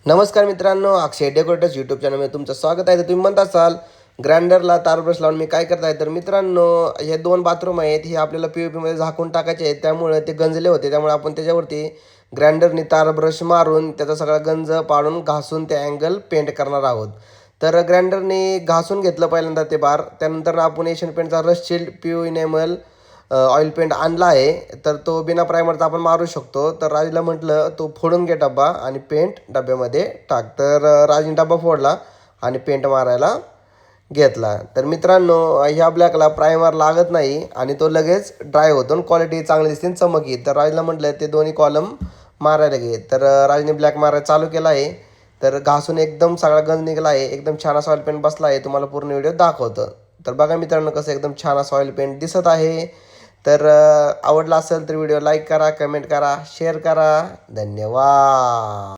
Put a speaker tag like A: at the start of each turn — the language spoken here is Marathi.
A: नमस्कार मित्रांनो, अक्षय डेकोरेटर्स यूट्यूब चॅनलमध्ये तुमचं स्वागत आहे. तर तुम्ही म्हणत असाल ग्राइंडरला तार ब्रश लावून मी काय करत आहे, तर मित्रांनो हे 2 बाथरूम आहेत. हे आपल्याला पी-ओ-पीमध्ये झाकून टाकायचे आहेत. त्यामुळे ते गंजले होते. त्यामुळे आपण त्याच्यावरती ग्राइंडरनी तार ब्रश मारून त्याचा सगळा गंज पाडून घासून ते अँगल पेंट करणार आहोत. तर ग्राइंडरनी घासून घेतलं पहिल्यांदा ते बार. त्यानंतर आपण एशियन पेंटचा rust shield PU enamel oil paint आणला आहे. तर तो बिना प्रायमरचा आपण मारू शकतो. तर राजला म्हटलं तू फोडून घे डब्बा आणि पेंट डब्यामध्ये टाक. तर राजने डब्बा फोडला आणि पेंट मारायला घेतला. तर मित्रांनो ह्या ब्लॅकला प्रायमर लागत नाही आणि तो लगेच ड्राय होतो आणि क्वालिटी चांगली दिसते आणि चमक येते. तर राजला म्हटलं ते दोन्ही कॉलम मारायला घे. तर राजने ब्लॅक मारायला चालू केला आहे. तर घासून एकदम सगळा गंज निघाला आहे. एकदम छान असा ऑइल पेंट बसला आहे. तुम्हाला पूर्ण व्हिडिओ दाखवतं. तर बघा मित्रांनो कसं एकदम छान असा ऑइल पेंट दिसत आहे. तर आवडला असेल तर व्हिडिओ लाईक करा, कमेंट करा, शेअर करा. धन्यवाद.